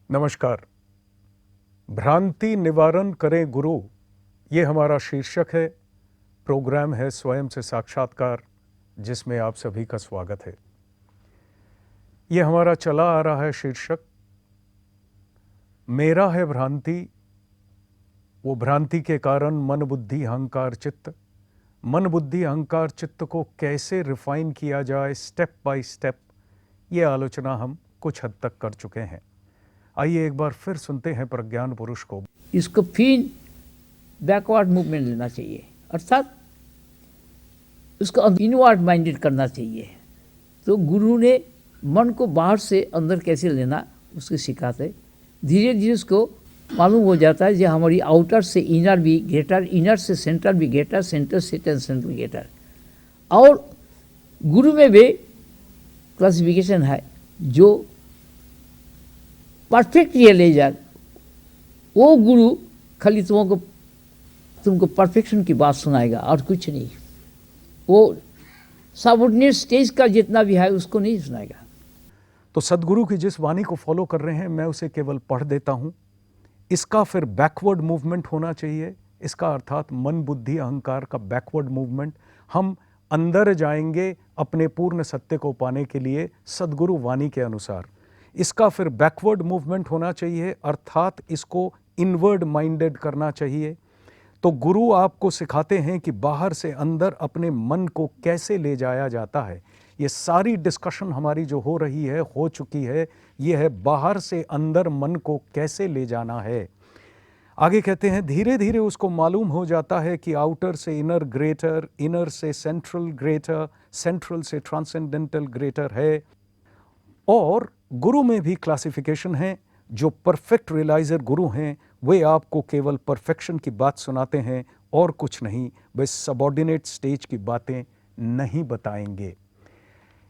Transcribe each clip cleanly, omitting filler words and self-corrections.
नमस्कार। भ्रांति निवारण करें गुरु, ये हमारा शीर्षक है। प्रोग्राम है स्वयं से साक्षात्कार, जिसमें आप सभी का स्वागत है। ये हमारा चला आ रहा है शीर्षक, मेरा है भ्रांति, वो भ्रांति के कारण मन बुद्धि अहंकार चित्त। मन बुद्धि अहंकार चित्त को कैसे रिफाइन किया जाए स्टेप बाय स्टेप, ये आलोचना हम कुछ हद तक कर चुके हैं। आइए एक बार फिर सुनते हैं प्रज्ञान पुरुष को। इसको फिर बैकवर्ड मूवमेंट लेना चाहिए, अर्थात उसको इनवर्ड माइंडेड करना चाहिए। तो गुरु ने मन को बाहर से अंदर कैसे लेना उसके सिखाते, धीरे धीरे उसको मालूम हो जाता है जो हमारी आउटर से इनर भी ग्रेटर, इनर से सेंटर भी ग्रेटर, सेंटर से ट्रांसेंडेंटल ग्रेटर। और गुरु में भी क्लासिफिकेशन है, जो परफेक्ट रियलाइजर वो गुरु खाली तुमको परफेक्शन की बात सुनाएगा और कुछ नहीं। वो सबऑर्डिनेट स्टेज का जितना भी है उसको नहीं सुनाएगा। तो सदगुरु की जिस वाणी को फॉलो कर रहे हैं, मैं उसे केवल पढ़ देता हूं। इसका फिर बैकवर्ड मूवमेंट होना चाहिए। इसका अर्थात मन बुद्धि अहंकार का बैकवर्ड मूवमेंट। हम अंदर जाएंगे अपने पूर्ण सत्य को पाने के लिए सदगुरु वाणी के अनुसार। इसका फिर बैकवर्ड मूवमेंट होना चाहिए, अर्थात इसको इनवर्ड माइंडेड करना चाहिए। तो गुरु आपको सिखाते हैं कि बाहर से अंदर अपने मन को कैसे ले जाया जाता है। ये सारी डिस्कशन हमारी जो हो रही है, हो चुकी है, ये है बाहर से अंदर मन को कैसे ले जाना है। आगे कहते हैं धीरे धीरे उसको मालूम हो जाता है कि आउटर से इनर ग्रेटर, इनर से सेंट्रल ग्रेटर, सेंट्रल से ट्रांसेंडेंटल ग्रेटर है। और गुरु में भी क्लासिफिकेशन है। जो परफेक्ट रियलाइजर गुरु हैं वे आपको केवल परफेक्शन की बात सुनाते हैं और कुछ नहीं, वे सबऑर्डिनेट स्टेज की बातें नहीं बताएंगे।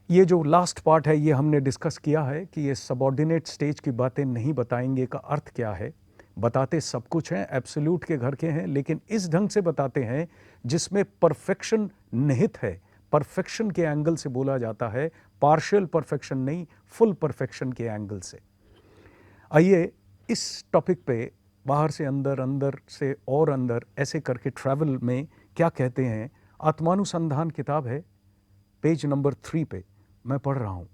ये जो लास्ट पार्ट है ये हमने डिस्कस किया है कि ये सबऑर्डिनेट स्टेज की बातें नहीं बताएंगे का अर्थ क्या है। बताते सब कुछ हैं, एब्सोल्यूट के घर के हैं, लेकिन इस ढंग से बताते हैं जिसमें परफेक्शन निहित है। परफेक्शन के एंगल से बोला जाता है, पार्शियल परफेक्शन नहीं, फुल परफेक्शन के एंगल से। आइए इस टॉपिक पे बाहर से अंदर, अंदर से और अंदर ऐसे करके ट्रैवल में क्या कहते हैं। आत्मानुसंधान किताब है, पेज नंबर 3 पे मैं पढ़ रहा हूँ।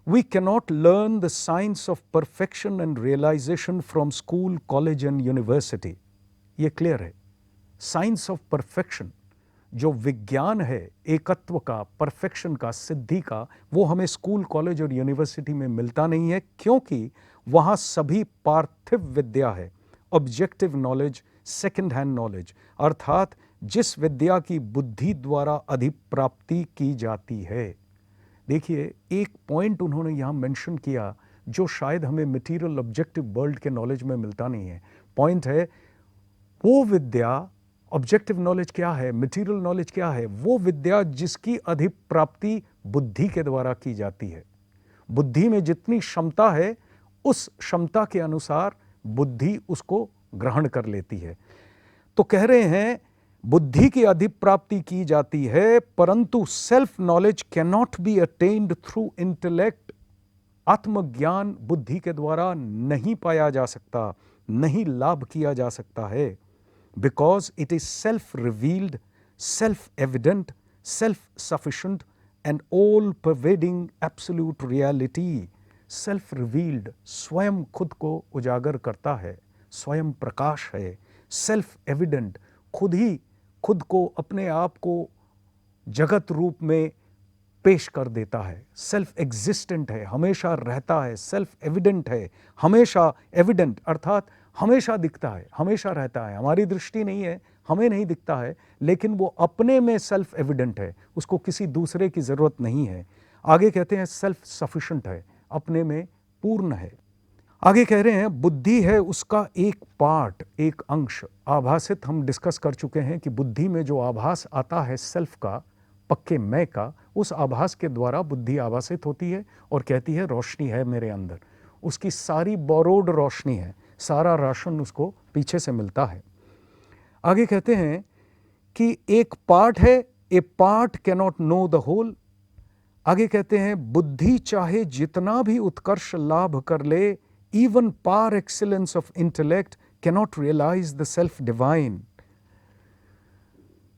We cannot learn the science of perfection and realization from school, college and university. ये क्लियर है। साइंस ऑफ परफेक्शन, जो विज्ञान है एकत्व का, परफेक्शन का, सिद्धि का, वो हमें स्कूल, कॉलेज और यूनिवर्सिटी में मिलता नहीं है, क्योंकि वहाँ सभी पार्थिव विद्या है, objective knowledge, second hand knowledge, अर्थात जिस विद्या की बुद्धि द्वारा अधिप्राप्ति की जाती है। देखिए एक पॉइंट उन्होंने यहाँ मेंशन किया जो शायद हमें मटेरियल ऑब्जेक्टिव वर्ल्ड के नॉलेज में मिलता नहीं है। पॉइंट है वो विद्या, ऑब्जेक्टिव नॉलेज क्या है, मटेरियल नॉलेज क्या है, वो विद्या जिसकी अधिप्राप्ति बुद्धि के द्वारा की जाती है। बुद्धि में जितनी क्षमता है उस क्षमता के अनुसार बुद्धि उसको ग्रहण कर लेती है। तो कह रहे हैं बुद्धि की अधिप्राप्ति की जाती है, परंतु self knowledge can not be attend through intellect. आत्मज्ञान बुद्धि के द्वारा नहीं पाया जा सकता, नहीं लाभ किया जा सकता है, because it is self revealed, self evident, self sufficient and all pervading absolute reality. Self revealed, स्वयं खुद को उजागर करता है, स्वयं प्रकाश है। सेल्फ एविडेंट, खुद ही खुद को, अपने आप को जगत रूप में पेश कर देता है। सेल्फ एग्जिस्टेंट है, हमेशा रहता है। सेल्फ एविडेंट है, हमेशा एविडेंट अर्थात हमेशा दिखता है, हमेशा रहता है। हमारी दृष्टि नहीं है, हमें नहीं दिखता है, लेकिन वो अपने में सेल्फ एविडेंट है, उसको किसी दूसरे की जरूरत नहीं है। आगे कहते हैं सेल्फ सफिशिएंट है, अपने में पूर्ण है। आगे कह रहे हैं बुद्धि है उसका एक पार्ट, एक अंश। आभासित हम डिस्कस कर चुके हैं कि बुद्धि में जो आभास आता है सेल्फ का, पक्के मैं का, उस आभास के द्वारा बुद्धि आभासित होती है और कहती है रोशनी है मेरे अंदर। उसकी सारी बोरोड रोशनी है, सारा राशन उसको पीछे से मिलता है। आगे कहते हैं कि एक पार्ट है, a part can not know the whole. आगे कहते हैं बुद्धि चाहे जितना भी उत्कर्ष लाभ कर ले, even par excellence of intellect cannot realize the self divine.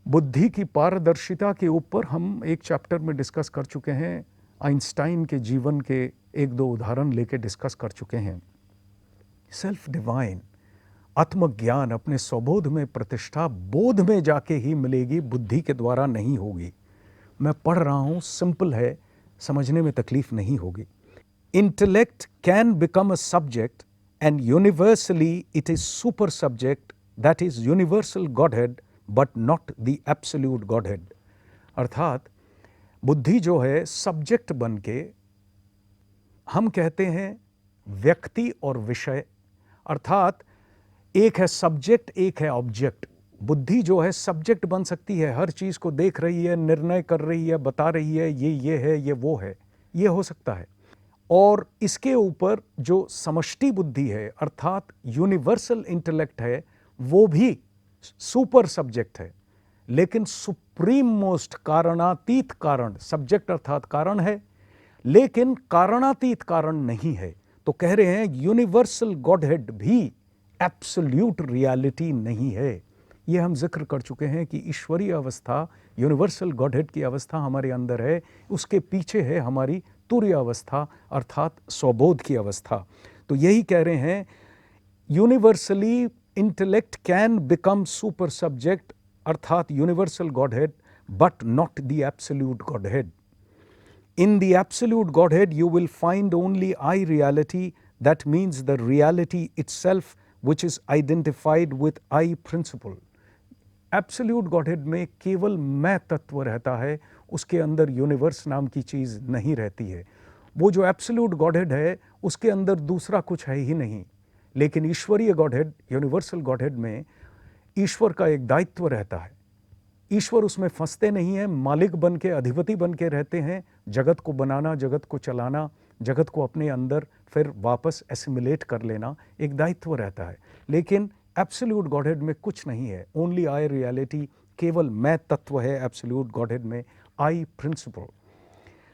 बुद्धि की पारदर्शिता के ऊपर हम एक चैप्टर में डिस्कस कर चुके हैं, आइंस्टाइन के जीवन के एक दो उदाहरण लेके डिस्कस कर चुके हैं। सेल्फ डिवाइन, आत्मज्ञान, अपने स्वबोध में प्रतिष्ठा बोध में जाके ही मिलेगी, बुद्धि के द्वारा नहीं होगी। मैं पढ़ रहा हूँ, सिंपल है, समझने में तकलीफ नहीं होगी। Intellect can become a subject and universally it is super subject, that is universal godhead but not the absolute godhead. अर्थात बुद्धि जो है सब्जेक्ट बन के, हम कहते हैं व्यक्ति और विषय, अर्थात एक है सब्जेक्ट, एक है ऑब्जेक्ट। बुद्धि जो है सब्जेक्ट बन सकती है, हर चीज को देख रही है, निर्णय कर रही है, बता रही है ये है, ये वो है, ये हो सकता है। और इसके ऊपर जो समष्टि बुद्धि है अर्थात यूनिवर्सल इंटेलेक्ट है, वो भी सुपर सब्जेक्ट है। लेकिन सुप्रीम मोस्ट कारणातीत कारण, सब्जेक्ट अर्थात कारण है, लेकिन कारणातीत कारण नहीं है। तो कह रहे हैं यूनिवर्सल गॉडहेड भी एब्सोल्यूट रियलिटी नहीं है। ये हम जिक्र कर चुके हैं कि ईश्वरीय अवस्था, यूनिवर्सल गॉडहेड की अवस्था हमारे अंदर है, उसके पीछे है हमारी तुरीय अवस्था अर्थात स्वबोध की अवस्था। तो यही कह रहे हैं universally intellect can become super subject अर्थात universal godhead but not the absolute godhead. In the absolute Godhead, you will find only I reality, that means the reality itself which is identified with I principle. Absolute Godhead में केवल मैं तत्व रहता है, उसके अंदर universe नाम की चीज़ नहीं रहती है। वो जो एब्सोल्यूट गॉडहेड है उसके अंदर दूसरा कुछ है ही नहीं। लेकिन ईश्वरीय गॉडहेड, यूनिवर्सल गॉडहेड में ईश्वर का एक दायित्व रहता है। ईश्वर उसमें फंसते नहीं हैं, मालिक बन के, अधिपति बन के रहते हैं। जगत को बनाना, जगत को चलाना, जगत को अपने अंदर फिर वापस एसिमिलेट कर लेना एक दायित्व रहता है। लेकिन एब्सोल्यूट गॉडहेड में कुछ नहीं है, ओनली आई रियलिटी, केवल मैं तत्व है एब्सोल्यूट गॉडहेड में, I principle.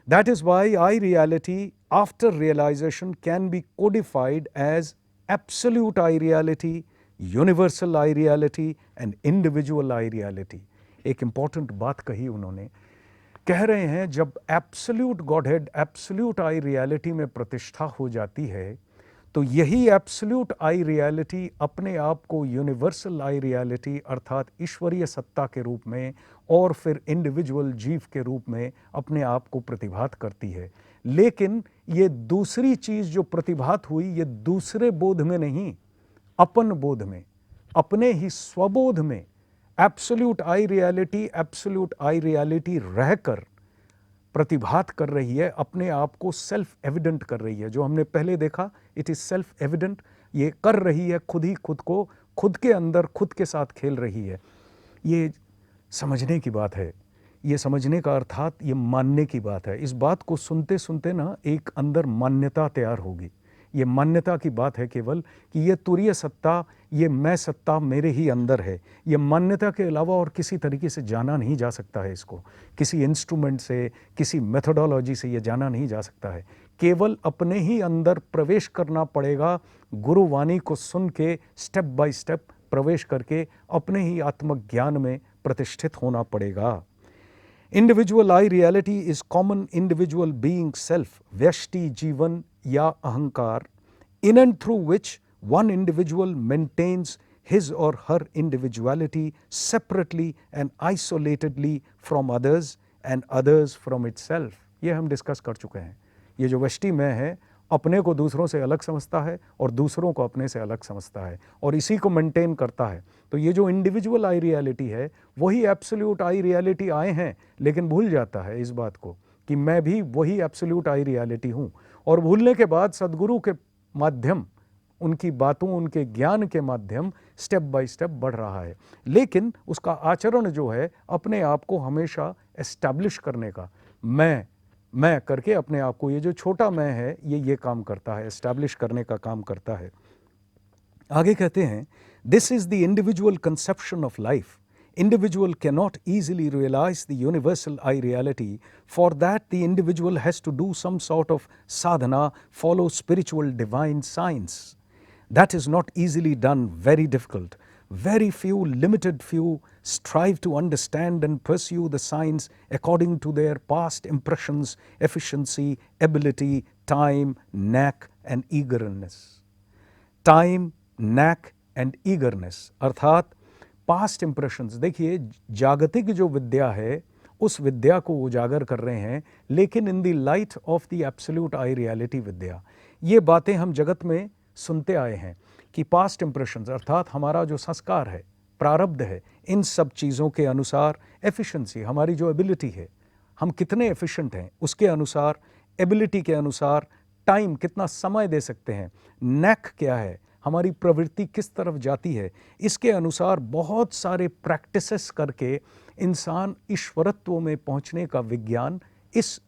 That is why I reality after realisation can be codified as absolute I reality, universal I reality and individual I reality. एक इंपॉर्टेंट बात कही उन्होंने, कह रहे हैं जब absolute godhead, absolute I reality में प्रतिष्ठा हो जाती है तो यही एब्सोल्यूट आई रियलिटी अपने आप को यूनिवर्सल आई रियलिटी अर्थात ईश्वरीय सत्ता के रूप में और फिर इंडिविजुअल जीव के रूप में अपने आप को प्रतिभात करती है। लेकिन ये दूसरी चीज जो प्रतिभात हुई, ये दूसरे बोध में नहीं, अपन बोध में, अपने ही स्वबोध में एब्सोल्यूट आई रियलिटी रहकर प्रतिभात कर रही है, अपने आप को सेल्फ एविडेंट कर रही है। जो हमने पहले देखा, इट इज सेल्फ एविडेंट, ये कर रही है खुद ही खुद को, खुद के अंदर खुद के साथ खेल रही है। ये समझने की बात है, ये समझने का अर्थात ये मानने की बात है। इस बात को सुनते सुनते ना एक अंदर मान्यता तैयार होगी। ये मान्यता की बात है केवल कि ये तुरीय सत्ता, ये मैं सत्ता मेरे ही अंदर है। ये मान्यता के अलावा और किसी तरीके से जाना नहीं जा सकता है। इसको किसी इंस्ट्रूमेंट से, किसी मेथोडोलॉजी से ये जाना नहीं जा सकता है। केवल अपने ही अंदर प्रवेश करना पड़ेगा, गुरुवाणी को सुन के स्टेप बाय स्टेप प्रवेश करके अपने ही आत्मज्ञान में प्रतिष्ठित होना पड़ेगा। Individual I reality is common individual being self, व्यष्टि जीवन या अहंकार, in and through which one individual maintains his or her individuality separately and isolatedly from others and others from itself. ये हम डिस्कस कर चुके हैं। ये जो व्यष्टि मैं है, अपने को दूसरों से अलग समझता है और दूसरों को अपने से अलग समझता है और इसी को मेंटेन करता है। तो ये जो इंडिविजुअल आई रियलिटी है, वही एब्सोल्यूट आई रियलिटी आए हैं, लेकिन भूल जाता है इस बात को कि मैं भी वही एब्सोल्यूट आई रियलिटी हूँ। और भूलने के बाद सद्गुरु के माध्यम, उनकी बातों, उनके ज्ञान के माध्यम स्टेप बाय स्टेप बढ़ रहा है। लेकिन उसका आचरण जो है अपने आप को हमेशा एस्टैब्लिश करने का, मैं करके अपने आप को, ये जो छोटा मैं है ये काम करता है, एस्टैब्लिश करने का काम करता है। आगे कहते हैं, this is the individual conception of life Individual cannot easily realize the universal I reality. For that, the individual has to do some sort of sadhana, follow spiritual divine science. That is not easily done, very difficult. Very few, limited few, strive to understand and pursue the science according to their past impressions, efficiency, ability, time, knack and eagerness. Time, knack and eagerness अर्थात past impressions. देखिए, जागतिक जो विद्या है उस विद्या को उजागर कर रहे हैं, लेकिन in the light of the absolute I reality विद्या। ये बातें हम जगत में सुनते आए हैं कि पास्ट इंप्रेशंस अर्थात हमारा जो संस्कार है, प्रारब्ध है, इन सब चीज़ों के अनुसार एफिशिएंसी, हमारी जो एबिलिटी है, हम कितने एफिशिएंट हैं उसके अनुसार, एबिलिटी के अनुसार, टाइम कितना समय दे सकते हैं, नैक क्या है, हमारी प्रवृत्ति किस तरफ जाती है, इसके अनुसार बहुत सारे प्रैक्टिसेस करके इंसान ईश्वरत्व में पहुंचने का विज्ञान इस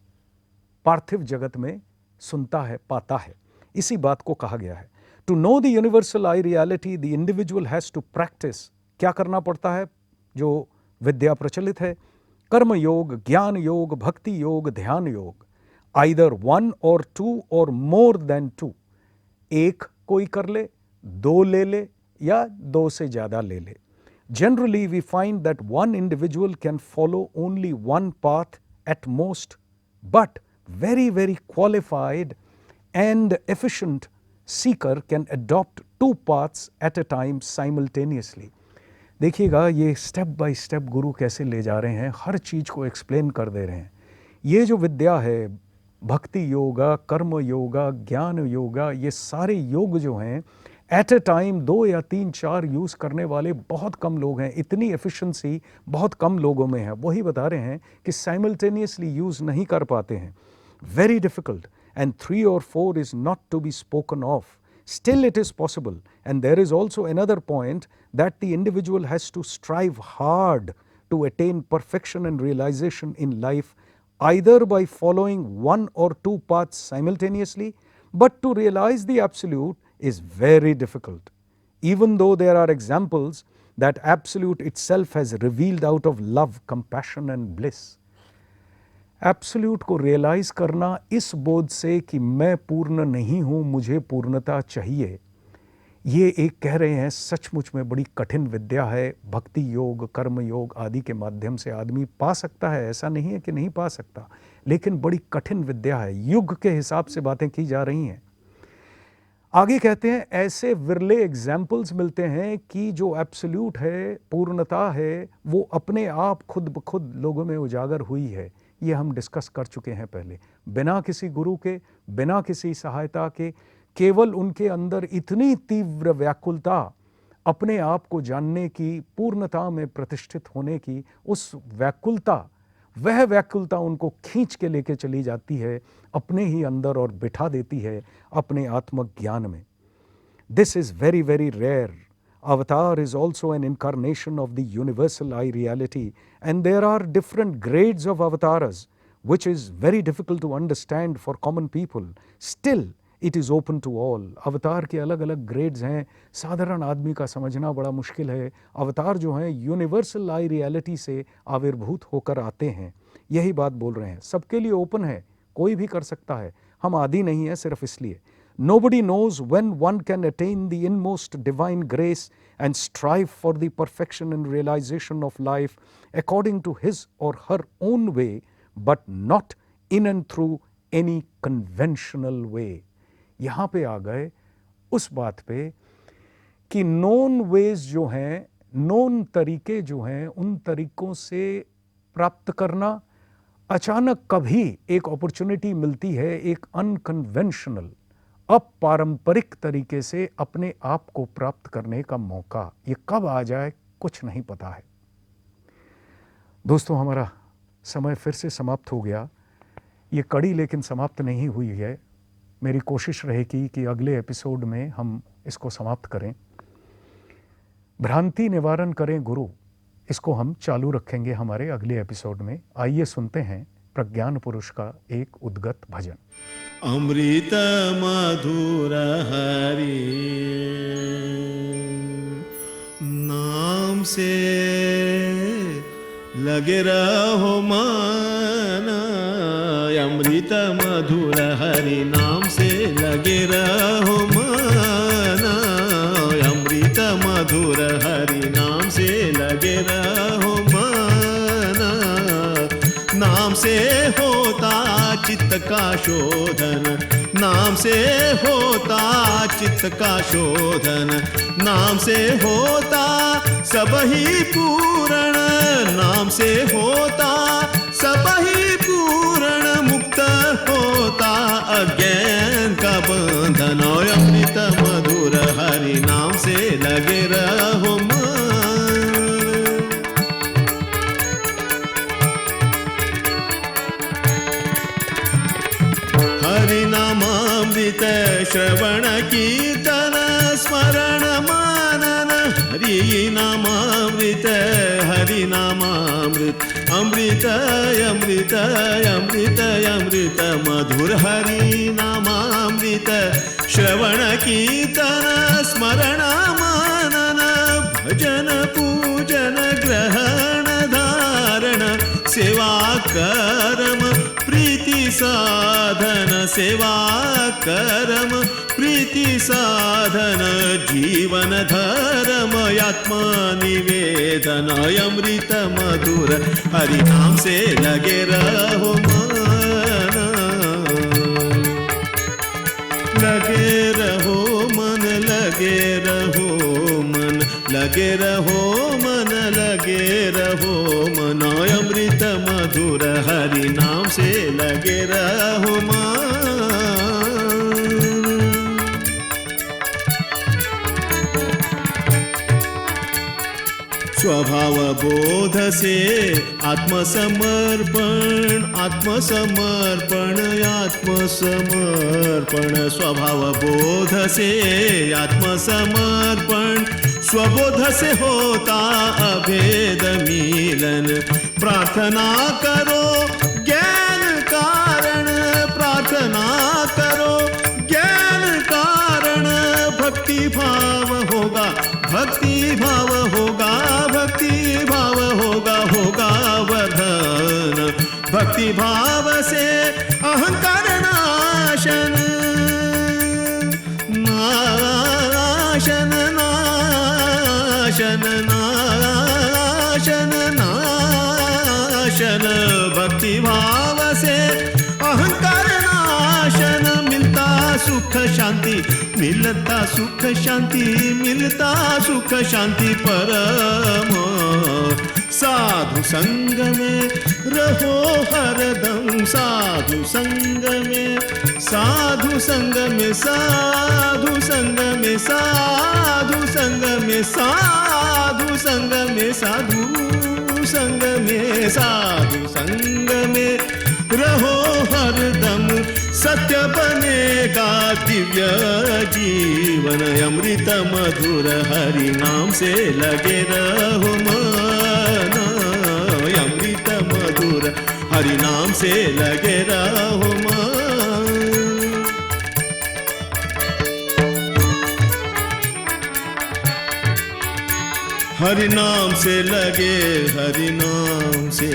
पार्थिव जगत में सुनता है, पाता है। इसी बात को कहा गया है, to know the universal I reality the individual has to practise. क्या करना पड़ता है? जो विद्या प्रचलित है, कर्म योग, ज्ञान योग, भक्ति योग, ध्यान योग। Either one or two or more than two, एक कोई कर ले, दो ले ले या दो से ज़्यादा ले ले। Generally we find that one individual can follow only one path at most, but very qualified and efficient seeker can adopt two paths at a time simultaneously. देखिएगा, ये स्टेप बाय स्टेप गुरु कैसे ले जा रहे हैं, हर चीज़ को एक्सप्लेन कर दे रहे हैं। ये जो विद्या है, भक्ति योगा, कर्म योगा, ज्ञान योगा, ये सारे योग जो हैं एट ए टाइम 2 या 3, 4 यूज़ करने वाले बहुत कम लोग हैं। इतनी एफिशिएंसी बहुत कम लोगों में है। वही बता रहे हैं कि साइमल्टेनियसली यूज़ नहीं कर पाते हैं, very difficult, and 3 or 4 is not to be spoken of. Still it is possible, and there is also another point that the individual has to strive hard to attain perfection and realization in life, either by following one or two paths simultaneously, but to realize the absolute is very difficult, even though there are examples that absolute itself has revealed out of love, compassion and bliss. Absolute को realise करना इस बोध से कि मैं पूर्ण नहीं हूँ, मुझे पूर्णता चाहिए, ये एक कह रहे हैं सचमुच में बड़ी कठिन विद्या है। भक्ति योग, कर्म योग आदि के माध्यम से आदमी पा सकता है, ऐसा नहीं है कि नहीं पा सकता, लेकिन बड़ी कठिन विद्या है। युग के हिसाब से बातें की जा रही हैं। आगे कहते हैं, ऐसे विरले एग्जाम्पल्स मिलते हैं कि जो एब्सोल्यूट है, पूर्णता है, वो अपने आप खुद ब खुद लोगों में उजागर हुई है। ये हम डिस्कस कर चुके हैं पहले, बिना किसी गुरु के, बिना किसी सहायता के, केवल उनके अंदर इतनी तीव्र व्याकुलता अपने आप को जानने की, पूर्णता में प्रतिष्ठित होने की, उस व्याकुलता, वह व्याकुलता उनको खींच के लेके चली जाती है अपने ही अंदर और बिठा देती है अपने आत्मज्ञान में। This is very rare. Avatar is also an incarnation of the universal I reality, and there are different grades of avatars, which is very difficult to understand for common people. Still, it is open to all. अवतार के अलग अलग grades हैं, साधारण आदमी का समझना बड़ा मुश्किल है। अवतार जो हैं यूनिवर्सल आई रियलिटी से आविर्भूत होकर आते हैं, यही बात बोल रहे हैं। सबके लिए ओपन है, कोई भी कर सकता है, हम आदि नहीं है सिर्फ इसलिए। Nobody knows when one can attain the inmost divine grace and strive for the perfection and realization of life according to his or her own way, but not in and through any conventional way. यहाँ पे आ गए उस बात पे कि non veg जो हैं, known तरीके जो हैं, उन तरीकों से प्राप्त करना, अचानक कभी एक अपॉर्चुनिटी मिलती है, एक अनकन्वेंशनल, अपारंपरिक तरीके से अपने आप को प्राप्त करने का मौका, ये कब आ जाए कुछ नहीं पता है। दोस्तों, हमारा समय फिर से समाप्त हो गया। ये कड़ी लेकिन समाप्त नहीं हुई है। मेरी कोशिश रहेगी कि अगले एपिसोड में हम इसको समाप्त करें। भ्रांति निवारण करें गुरु, इसको हम चालू रखेंगे हमारे अगले एपिसोड में। आइए सुनते हैं प्रज्ञान पुरुष का एक उद्गत भजन। अमृत मधुर हरि नाम से लगे रहो मन, अमृत मधुर हरि नाम से लगे रहो मन, अमृत मधुर हरि नाम से लगे रहो मन। नाम से होता चित्त का शोधन, नाम से होता चित्त का शोधन, नाम से होता सब ही पूर्ण, नाम से होता सब ही पूर्ण, मुक्त होता अज्ञान का बंधन। अमृत मधुर हरि नाम से लगे रहो मन। हरि नामामृत श्रवण कीर्तन स्मरण मनन, हरि नामामृत हरि नामामृत, अमृत अमृत अमृत अमृत मधुर हरि नामामृत श्रवण कीर्तन स्मरण मनन, भजन पूजन ग्रहण धारण सेवा कर्म प्रीति साधन, सेवा कर्म प्रीति साधन, जीवन धर्म आत्मा निवेदन। अमृत मधुर हरि नाम से लगे रहो मन, लगे रहो मन, लगे रहो मन, लगे रहो मन, लगे रहो मन। अमृत मधुर हरि नाम से लगे रहो मन। स्वभाव बोध से आत्मसमर्पण, आत्मसमर्पण आत्मसमर्पण, स्वभाव बोध से आत्मसमर्पण, स्वबोध से होता अभेद मिलन। प्रार्थना करो ज्ञान कारण, प्रार्थना करो ज्ञान कारण, भक्ति भाव होगा, भक्ति भाव होगा, भक्ति भाव होगा, होगा वर्धन। भक्ति भाव से अहंकार नाशन, नाशन नाशन नाशन नाशन, भक्ति भाव से अहंकार नाशन। मिलता सुख शांति, मिलता सुख शांति, मिलता सुख शांति परम। साधु संग में रहो हरदम, साधु संग में, साधु संग में, साधु संग में, साधु संग में, साधु संग में, साधु संग में, साधु संग में रहो हरदम। सत्य बनेगा दिव्य जीवन, अमृत मधुर हरि नाम से लगे रहो मन, अमृत मधुर हरि नाम से लगे रहो मन। हरि नाम से लगे, हरि नाम से,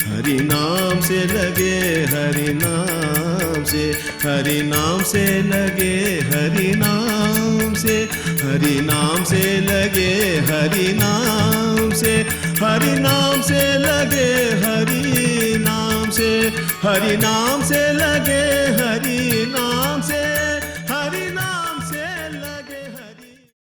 हरि नाम से लगे, हरि नाम से, हरि नाम से लगे, हरि नाम से, हरि नाम से लगे, हरि नाम से, हरि नाम से लगे, हरि नाम से, हरि नाम से लगे, हरि नाम से।